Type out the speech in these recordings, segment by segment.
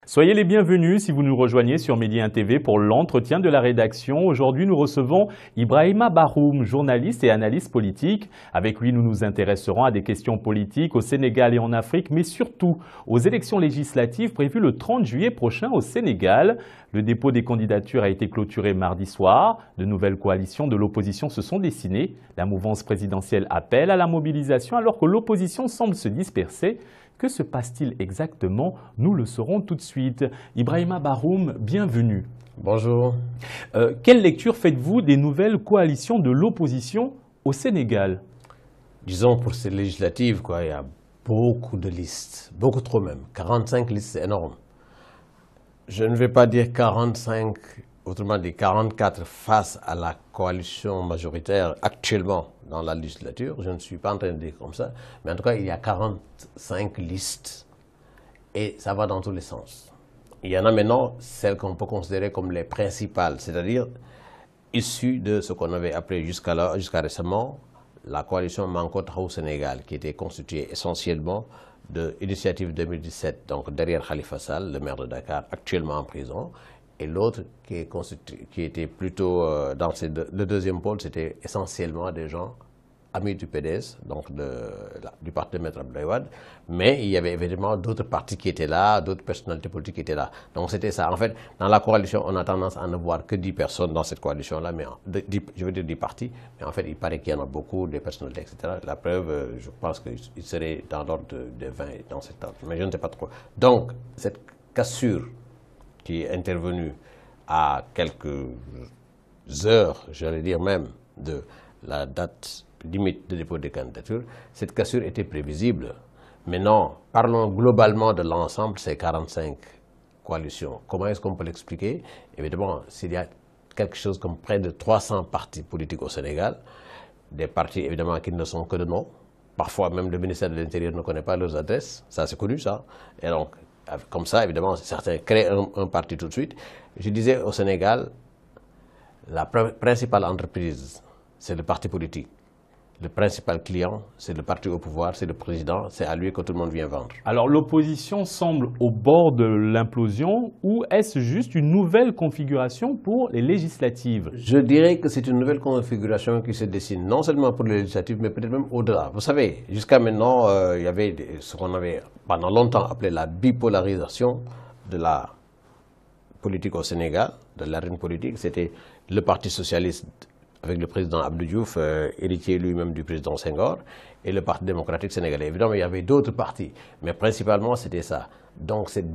Soyez les bienvenus si vous nous rejoignez sur Midi 1 TV pour l'entretien de la rédaction. Aujourd'hui, nous recevons Ibrahima Baroum, journaliste et analyste politique. Avec lui, nous nous intéresserons à des questions politiques au Sénégal et en Afrique, mais surtout aux élections législatives prévues le 30 juillet prochain au Sénégal. Le dépôt des candidatures a été clôturé mardi soir. De nouvelles coalitions de l'opposition se sont dessinées. La mouvance présidentielle appelle à la mobilisation alors que l'opposition semble se disperser. Que se passe-t-il exactement? Nous le saurons tout de suite. Ibrahima Baroum, bienvenue. Bonjour. Quelle lecture faites-vous des nouvelles coalitions de l'opposition au Sénégal? Disons pour ces législatives, il y a beaucoup de listes, beaucoup trop même. 45 listes, c'est énorme. Je ne vais pas dire 45, autrement dit 44 face à la coalition majoritaire actuellement dans la législature. Je ne suis pas en train de dire comme ça. Mais en tout cas, il y a 45 listes et ça va dans tous les sens. Il y en a maintenant celles qu'on peut considérer comme les principales, c'est-à-dire issues de ce qu'on avait appelé jusqu'à récemment la coalition Manko Taxawu Sénégal, qui était constituée essentiellement de Initiative 2017, donc derrière Khalifa Sall, le maire de Dakar, actuellement en prison, et l'autre qui était plutôt dans le deuxième pôle, c'était essentiellement des gens amis du PDS, donc du parti de Maître Abdoulaye Wade, mais il y avait évidemment d'autres partis qui étaient là, d'autres personnalités politiques qui étaient là. Donc c'était ça. En fait, dans la coalition, on a tendance à ne voir que 10 personnes dans cette coalition-là, mais je veux dire 10 partis, mais en fait, il paraît qu'il y en a beaucoup, des personnalités, etc. La preuve, je pense qu'il serait dans l'ordre de 20 dans cet ordre, mais je ne sais pas trop. Donc, cette cassure qui est intervenue à quelques heures, j'allais dire même, de la date limite de dépôt des candidatures, cette cassure était prévisible. Maintenant, parlons globalement de l'ensemble de ces 45 coalitions. Comment est-ce qu'on peut l'expliquer? Évidemment, s'il y a quelque chose comme près de 300 partis politiques au Sénégal, des partis évidemment qui ne sont que de nom, parfois même le ministère de l'Intérieur ne connaît pas leurs adresses, ça c'est connu ça, et donc comme ça évidemment certains créent un parti tout de suite. Je disais au Sénégal, la principale entreprise c'est le parti politique. Le principal client, c'est le parti au pouvoir, c'est le président, c'est à lui que tout le monde vient vendre. Alors l'opposition semble au bord de l'implosion ou est-ce juste une nouvelle configuration pour les législatives? Je dirais que c'est une nouvelle configuration qui se dessine, non seulement pour les législatives, mais peut-être même au-delà. Vous savez, jusqu'à maintenant, il y avait ce qu'on avait pendant longtemps appelé la bipolarisation de la politique au Sénégal, de l'arène politique. C'était le Parti socialiste avec le président Abdou Diouf, héritier lui-même du président Senghor, et le Parti démocratique sénégalais. Évidemment, il y avait d'autres partis, mais principalement c'était ça. Donc cette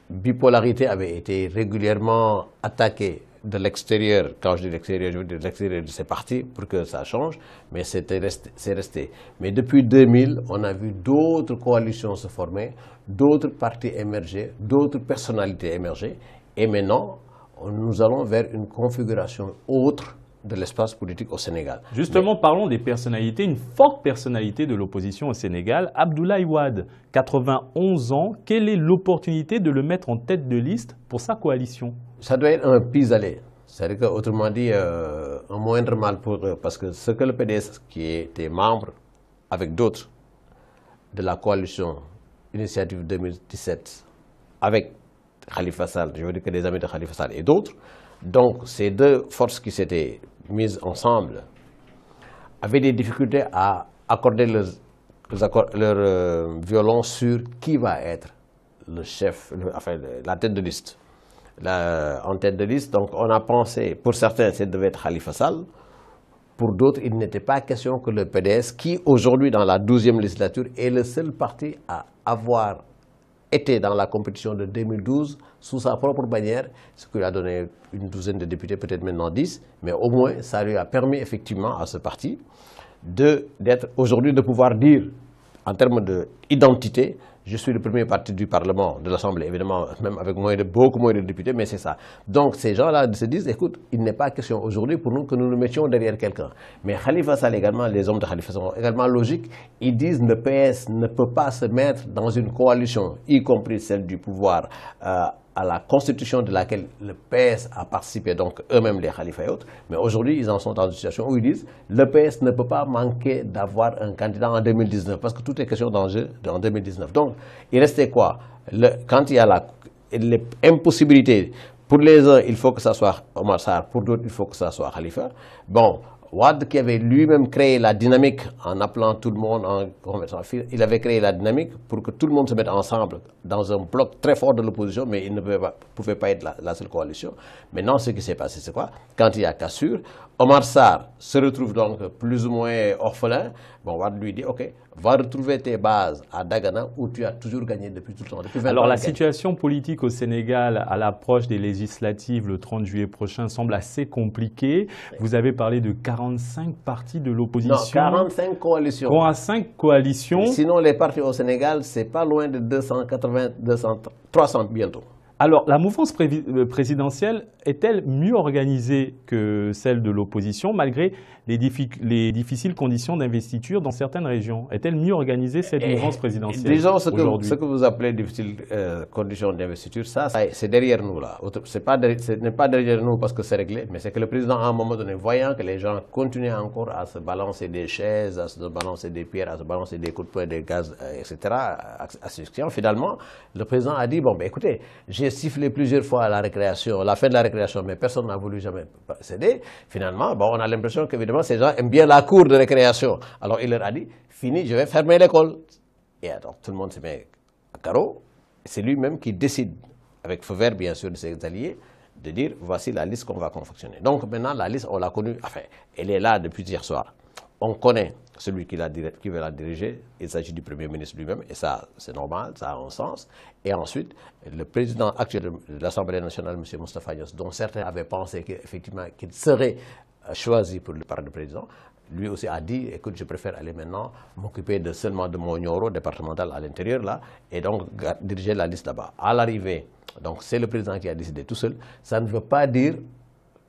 bipolarité avait été régulièrement attaquée de l'extérieur. Quand je dis l'extérieur, je veux dire de l'extérieur de ces partis pour que ça change, mais c'est resté. Mais depuis 2000, on a vu d'autres coalitions se former, d'autres partis émerger, d'autres personnalités émerger, et maintenant, nous allons vers une configuration autre de l'espace politique au Sénégal. Justement, parlons des personnalités, une forte personnalité de l'opposition au Sénégal, Abdoulaye Wade, 91 ans. Quelle est l'opportunité de le mettre en tête de liste pour sa coalition? Ça doit être un pis-aller. C'est-à-dire qu'autrement dit, un moindre mal pour eux. Parce que ce que le PDS, qui était membre avec d'autres de la coalition Initiative 2017, avec Khalifa Sall, je veux dire que des amis de Khalifa Sall et d'autres, donc ces deux forces qui s'étaient mises ensemble avaient des difficultés à accorder leur violon sur qui va être le chef, enfin la tête de liste. En tête de liste, donc on a pensé, pour certains, ça devait être Khalifa Sall, pour d'autres, il n'était pas question que le PDS, qui aujourd'hui dans la 12e législature est le seul parti à avoir été dans la compétition de 2012 sous sa propre bannière, ce qui lui a donné une douzaine de députés, peut-être maintenant 10, mais au moins ça lui a permis effectivement à ce parti d'être aujourd'hui, de pouvoir dire en termes d'identité, je suis le premier parti du Parlement, de l'Assemblée, évidemment, même avec beaucoup moins de députés, mais c'est ça. Donc ces gens-là se disent, écoute, il n'est pas question aujourd'hui pour nous que nous nous mettions derrière quelqu'un. Mais Khalifa Sall également, les hommes de Khalifa Sall sont également logiques. Ils disent que le PS ne peut pas se mettre dans une coalition, y compris celle du pouvoir, à la constitution de laquelle le PS a participé, donc eux-mêmes les Khalifa et autres. Mais aujourd'hui, ils en sont dans une situation où ils disent le PS ne peut pas manquer d'avoir un candidat en 2019, parce que tout est question d'enjeu en 2019. Donc, il restait quoi? Quand il y a l'impossibilité. Pour les uns, il faut que ça soit Omar Sarr, pour d'autres, il faut que ça soit Khalifa. Bon, Wade qui avait lui-même créé la dynamique en appelant tout le monde en remettant en file, il avait créé la dynamique pour que tout le monde se mette ensemble dans un bloc très fort de l'opposition, mais il ne pouvait pas être la seule coalition. Maintenant, ce qui s'est passé, c'est quoi? Quand il y a cassure, Omar Sarr se retrouve donc plus ou moins orphelin. Bon, Wade lui dit, ok, va retrouver tes bases à Dagana où tu as toujours gagné depuis tout le temps. Depuis 20 Alors ans, la situation politique au Sénégal à l'approche des législatives le 30 juillet prochain semble assez compliquée. Vous avez parlé de 45 partis de l'opposition. Non, 45 coalitions. 45 coalitions. Sinon, les partis au Sénégal, c'est pas loin de 280, 200, 300 bientôt. Alors, la mouvance présidentielle est-elle mieux organisée que celle de l'opposition, malgré les difficiles conditions d'investiture dans certaines régions? Est-elle mieux organisée, cette mouvance présidentielle? Disons ce que vous appelez difficiles conditions d'investiture, ça c'est derrière nous là. Ce n'est pas derrière nous parce que c'est réglé, mais c'est que le président, à un moment donné, voyant que les gens continuaient encore à se balancer des chaises, à se balancer des pierres, à se balancer des coups de poing, des gaz, etc., finalement, le président a dit, bon, ben écoutez, j'ai sifflé plusieurs fois à la récréation, la fin de la récréation, mais personne n'a voulu jamais céder. Finalement, bon, on a l'impression qu'évidemment, ces gens aiment bien la cour de récréation. Alors, il leur a dit, fini, je vais fermer l'école. Et alors, tout le monde se met à carreau. C'est lui-même qui décide, avec feu vert, bien sûr, de ses alliés, de dire, voici la liste qu'on va confectionner. Donc, maintenant, la liste, on l'a connue, enfin, elle est là depuis hier soir. On connaît celui qui veut la diriger, il s'agit du Premier ministre lui-même, et ça, c'est normal, ça a un sens. Et ensuite, le président actuel de l'Assemblée nationale, M. Moustapha Niasse, dont certains avaient pensé qu'effectivement, qu'il serait choisi par le président, lui aussi a dit, écoute, je préfère aller maintenant m'occuper seulement de mon Nioro départemental à l'intérieur, là, et donc diriger la liste là-bas. À l'arrivée, donc c'est le président qui a décidé tout seul, ça ne veut pas dire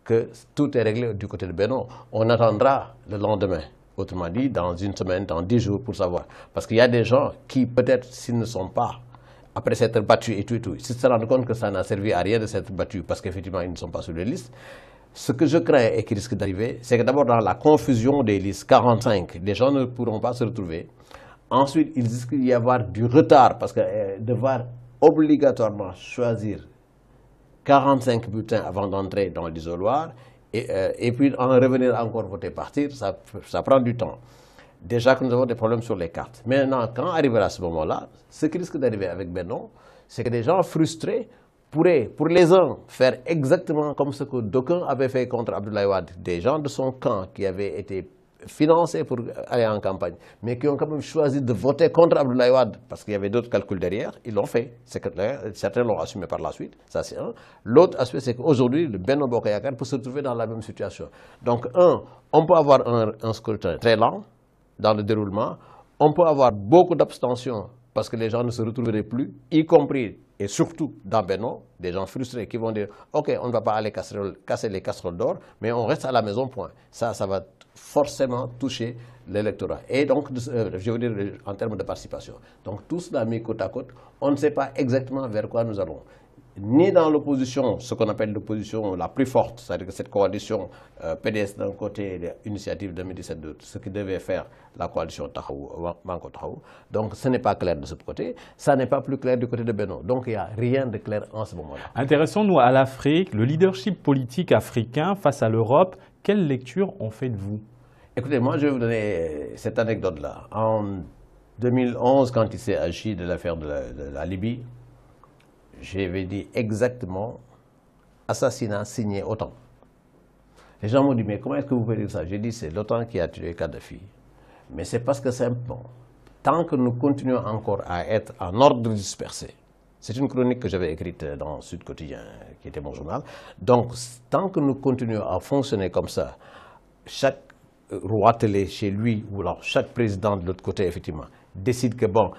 que tout est réglé du côté de Benno. On attendra le lendemain. Autrement dit, dans une semaine, dans 10 jours, pour savoir. Parce qu'il y a des gens qui, peut-être, s'ils ne sont pas, après s'être battus et tout, s'ils se rendent compte que ça n'a servi à rien de s'être battus, parce qu'effectivement, ils ne sont pas sur les listes, ce que je crains et qui risque d'arriver, c'est que d'abord, dans la confusion des listes, 45, les gens ne pourront pas se retrouver. Ensuite, il risque d'y avoir du retard, parce que devoir obligatoirement choisir 45 bulletins avant d'entrer dans l'isoloir, et puis en revenir encore voter partir, ça prend du temps. Déjà que nous avons des problèmes sur les cartes. Maintenant, quand arrivera ce moment-là, ce qui risque d'arriver avec Benno, c'est que des gens frustrés pourraient, pour les uns, faire exactement comme ce que d'aucuns avaient fait contre Abdoulaye Wade. Des gens de son camp qui avaient été financés pour aller en campagne, mais qui ont quand même choisi de voter contre Abdoulaye Wade, parce qu'il y avait d'autres calculs derrière, ils l'ont fait. Certains l'ont assumé par la suite, ça c'est un. L'autre aspect, c'est qu'aujourd'hui, le Benno Bokk Yakaar peut se trouver dans la même situation. Donc, on peut avoir un scrutin très lent dans le déroulement, on peut avoir beaucoup d'abstention, parce que les gens ne se retrouveraient plus, y compris et surtout dans Benno, des gens frustrés qui vont dire « Ok, on ne va pas aller casser les casseroles d'or, mais on reste à la maison, point. » Ça va forcément toucher l'électorat. Et donc, je veux dire en termes de participation. Donc, tout cela mis côte à côte, on ne sait pas exactement vers quoi nous allons. Ni dans l'opposition, ce qu'on appelle l'opposition la plus forte, c'est-à-dire que cette coalition PDS d'un côté et l'initiative 2017 de ce qui devait faire la coalition Manko Taxawu. Donc ce n'est pas clair de ce côté, ça n'est pas plus clair du côté de Benno. Donc il n'y a rien de clair en ce moment-là. Intéressons-nous à l'Afrique, le leadership politique africain face à l'Europe. Quelle lecture en faites-vous? Écoutez, moi je vais vous donner cette anecdote-là. En 2011, quand il s'est agi de l'affaire de la Libye, j'avais dit exactement assassinat signé OTAN. Les gens m'ont dit, mais comment est-ce que vous pouvez dire ça? J'ai dit, c'est l'OTAN qui a tué Kadhafi. Mais c'est parce que simplement, tant que nous continuons encore à être en ordre dispersé, c'est une chronique que j'avais écrite dans Sud Quotidien, qui était mon journal. Donc, tant que nous continuons à fonctionner comme ça, chaque roi télé chez lui, ou alors chaque président de l'autre côté, effectivement, décide que bon,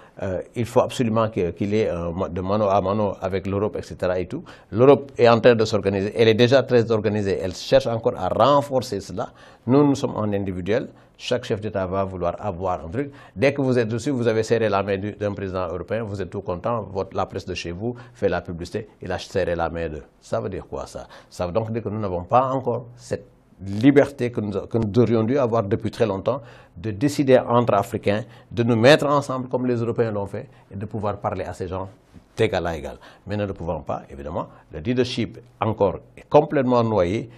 il faut absolument qu'il y ait de mano à mano avec l'Europe, etc. et tout. L'Europe est en train de s'organiser, elle est déjà très organisée, elle cherche encore à renforcer cela. Nous sommes en individuel, chaque chef d'État va vouloir avoir un truc. Dès que vous êtes dessus, vous avez serré la main d'un président européen, vous êtes tout content, la presse de chez vous fait la publicité, il a serré la main d'eux. Ça veut dire quoi ça? Ça veut donc dire que nous n'avons pas encore cette liberté que nous devrions dû avoir depuis très longtemps, de décider entre Africains, de nous mettre ensemble comme les Européens l'ont fait, et de pouvoir parler à ces gens d'égal à égal. Mais ne le pouvant pas, évidemment, le leadership encore est complètement noyé,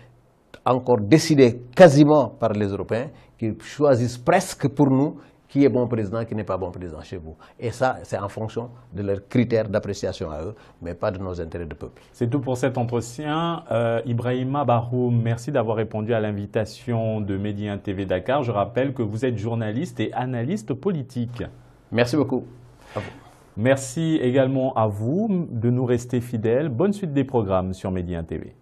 encore décidé quasiment par les Européens, qui choisissent presque pour nous qui est bon président, qui n'est pas bon président chez vous. Et ça, c'est en fonction de leurs critères d'appréciation à eux, mais pas de nos intérêts de peuple. C'est tout pour cet entretien. Ibrahima Baroum, merci d'avoir répondu à l'invitation de Média TV Dakar. Je rappelle que vous êtes journaliste et analyste politique. Merci beaucoup. À vous. Merci également à vous de nous rester fidèles. Bonne suite des programmes sur Média TV.